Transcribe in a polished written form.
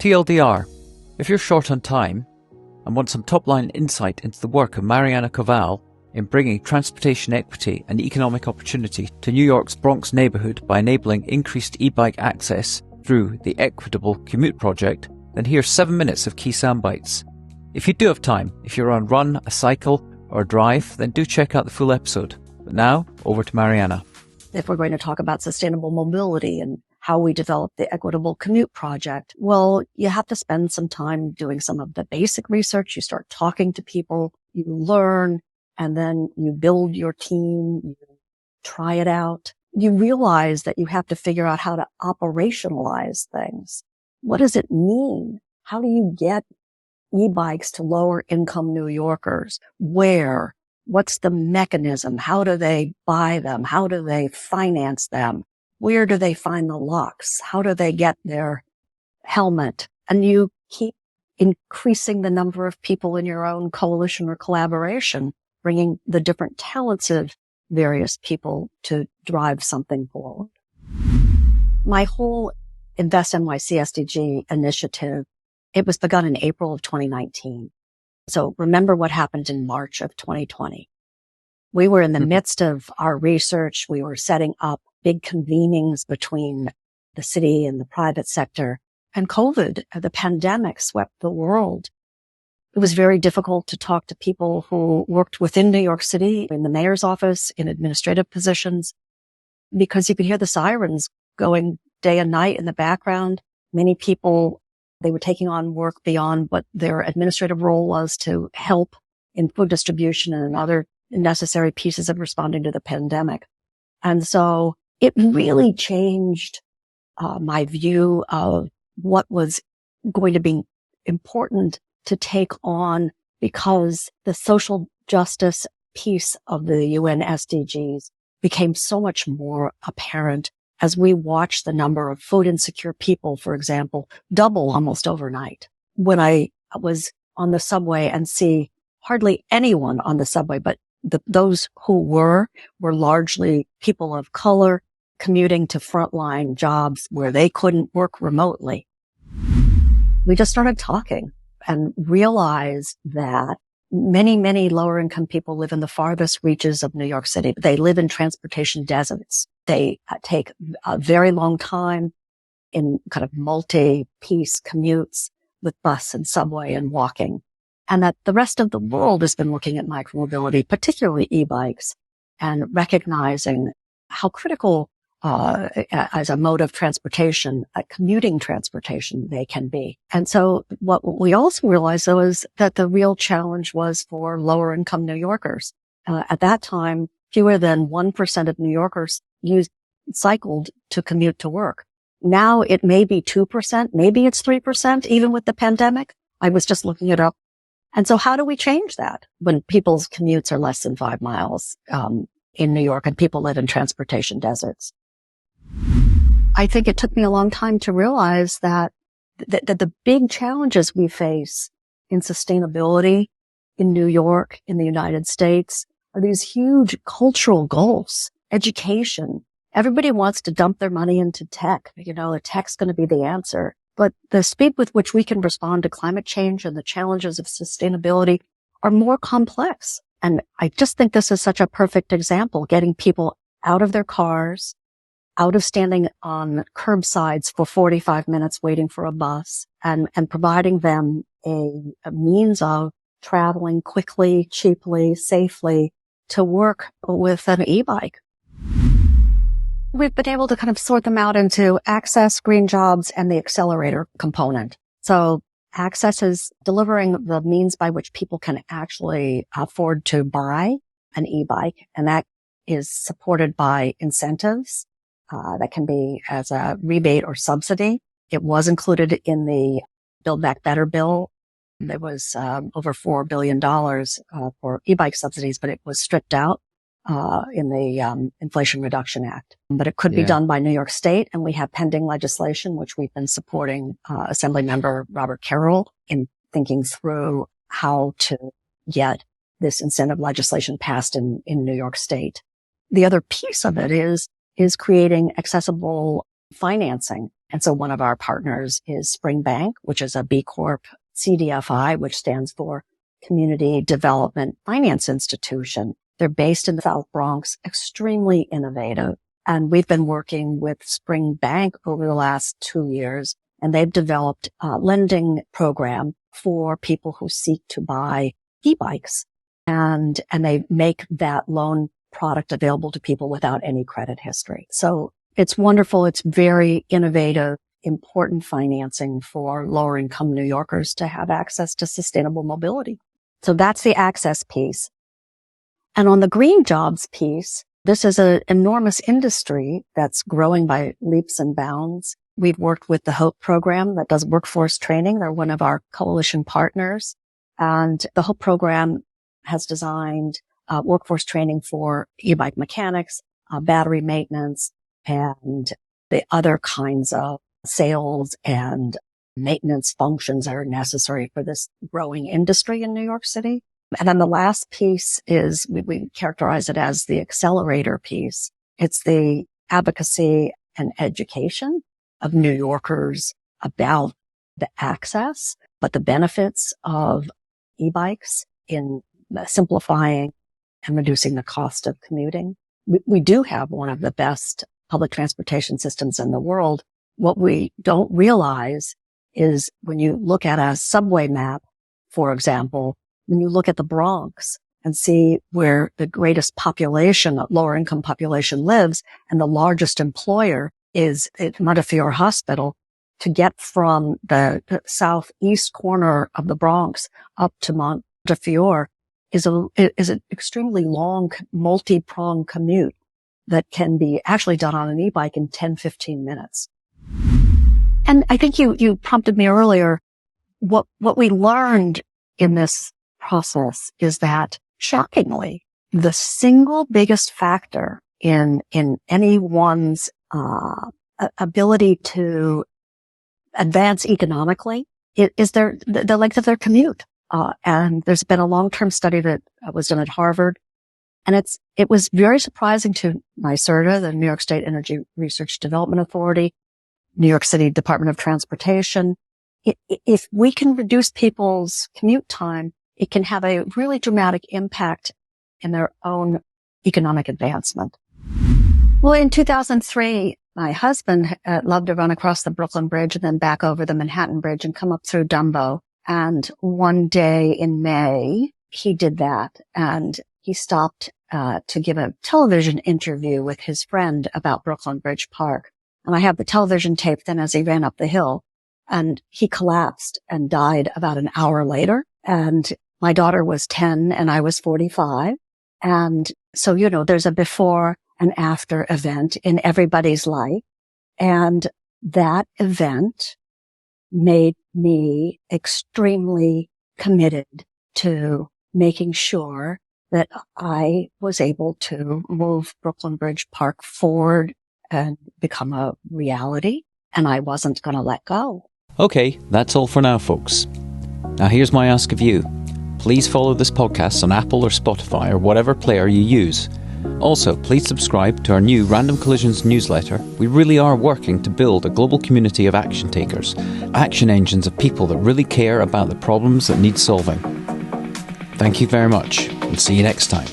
TLDR, if you're short on time and want some top-line insight into the work of Marianna Koval in bringing transportation equity and economic opportunity to New York's Bronx neighborhood by enabling increased e-bike access through the Equitable Commute Project, then here's 7 minutes of key soundbites. If you do have time, if you're on a run, a cycle, or a drive, then do check out the full episode. But now, over to Marianna. If we're going to talk about sustainable mobility and how we develop the Equitable Commute Project, well, you have to spend some time doing some of the basic research. You start talking to people, you learn, and then you build your team, you try it out. You realize that you have to figure out how to operationalize things. What does it mean? How do you get e-bikes to lower income New Yorkers? Where? What's the mechanism? How do they buy them? How do they finance them? Where do they find the locks? How do they get their helmet? And you keep increasing the number of people in your own coalition or collaboration, bringing the different talents of various people to drive something forward. My whole Invest NYC SDG initiative, it was begun in April of 2019. So remember what happened in March of 2020. We were in the midst of our research. We were setting up big convenings between the city and the private sector. And COVID, the pandemic, swept the world. It was very difficult to talk to people who worked within New York City, in the mayor's office, in administrative positions, because you could hear the sirens going day and night in the background. Many people, they were taking on work beyond what their administrative role was to help in food distribution and other necessary pieces of responding to the pandemic. And so it really changed my view of what was going to be important to take on, because the social justice piece of the UN SDGs became so much more apparent as we watched the number of food insecure people, for example, double almost overnight. When I was on the subway and see hardly anyone on the subway, but those who were largely people of color commuting to frontline jobs where they couldn't work remotely. We just started talking and realized that many, many lower income people live in the farthest reaches of New York City. They live in transportation deserts. They take a very long time in kind of multi-piece commutes with bus and subway and walking. And that the rest of the world has been looking at micromobility, particularly e-bikes, and recognizing how critical as a mode of transportation, commuting transportation, they can be. And so what we also realized, though, is that the real challenge was for lower income New Yorkers. At that time, fewer than 1% of New Yorkers cycled to commute to work. Now it may be 2%, maybe it's 3%, even with the pandemic. I was just looking it up. And so how do we change that when people's commutes are less than 5 miles in New York and people live in transportation deserts? I think it took me a long time to realize that the big challenges we face in sustainability in New York, in the United States, are these huge cultural goals. Education. Everybody wants to dump their money into tech. Tech's going to be the answer. But the speed with which we can respond to climate change and the challenges of sustainability are more complex. And I just think this is such a perfect example, getting people out of their cars, out of standing on curbsides for 45 minutes waiting for a bus, and providing them a means of traveling quickly, cheaply, safely to work with an e-bike. We've been able to kind of sort them out into access, green jobs, and the accelerator component. So access is delivering the means by which people can actually afford to buy an e-bike, and that is supported by incentives. That can be as a rebate or subsidy. It was included in the Build Back Better bill. There was over $4 billion for e-bike subsidies, but it was stripped out in the Inflation Reduction Act. But it could be done by New York State, and we have pending legislation, which we've been supporting Assemblymember Robert Carroll in thinking through how to get this incentive legislation passed in New York State. The other piece of it is creating accessible financing. And so one of our partners is Spring Bank, which is a B Corp CDFI, which stands for Community Development Finance Institution. They're based in the South Bronx, extremely innovative. And we've been working with Spring Bank over the last 2 years, and they've developed a lending program for people who seek to buy e-bikes. And they make that loan product available to people without any credit history. So it's wonderful. It's very innovative, important financing for lower income New Yorkers to have access to sustainable mobility. So that's the access piece. And on the green jobs piece, this is an enormous industry that's growing by leaps and bounds. We've worked with the HOPE program that does workforce training. They're one of our coalition partners. And the HOPE program has designed workforce training for e-bike mechanics, battery maintenance, and the other kinds of sales and maintenance functions that are necessary for this growing industry in New York City. And then the last piece is, we characterize it as the accelerator piece. It's the advocacy and education of New Yorkers about the access, but the benefits of e-bikes in simplifying and reducing the cost of commuting. We do have one of the best public transportation systems in the world. What we don't realize is when you look at a subway map, for example, when you look at the Bronx and see where the greatest population, lower income population lives, and the largest employer is at Montefiore Hospital, to get from the southeast corner of the Bronx up to Montefiore is an extremely long, multi-pronged commute that can be actually done on an e-bike in 10, 15 minutes. And I think you prompted me earlier. What we learned in this process is that, shockingly, the single biggest factor in anyone's ability to advance economically is the length of their commute. And there's been a long-term study that was done at Harvard, and it was very surprising to NYSERDA, the New York State Energy Research Development Authority, New York City Department of Transportation. If we can reduce people's commute time, it can have a really dramatic impact in their own economic advancement. Well, in 2003, my husband loved to run across the Brooklyn Bridge and then back over the Manhattan Bridge and come up through Dumbo. And one day in May, he did that, and he stopped to give a television interview with his friend about Brooklyn Bridge Park. And I have the television tape then as he ran up the hill, and he collapsed and died about an hour later. And my daughter was 10 and I was 45. And so, there's a before and after event in everybody's life. And that event made me extremely committed to making sure that I was able to move Brooklyn Bridge Park forward and become a reality. And I wasn't going to let go. Okay, that's all for now, folks. Now here's my ask of you. Please follow this podcast on Apple or Spotify or whatever player you use. Also, please subscribe to our new Random Collisions newsletter. We really are working to build a global community of action takers, action engines of people that really care about the problems that need solving. Thank you very much, and see you next time.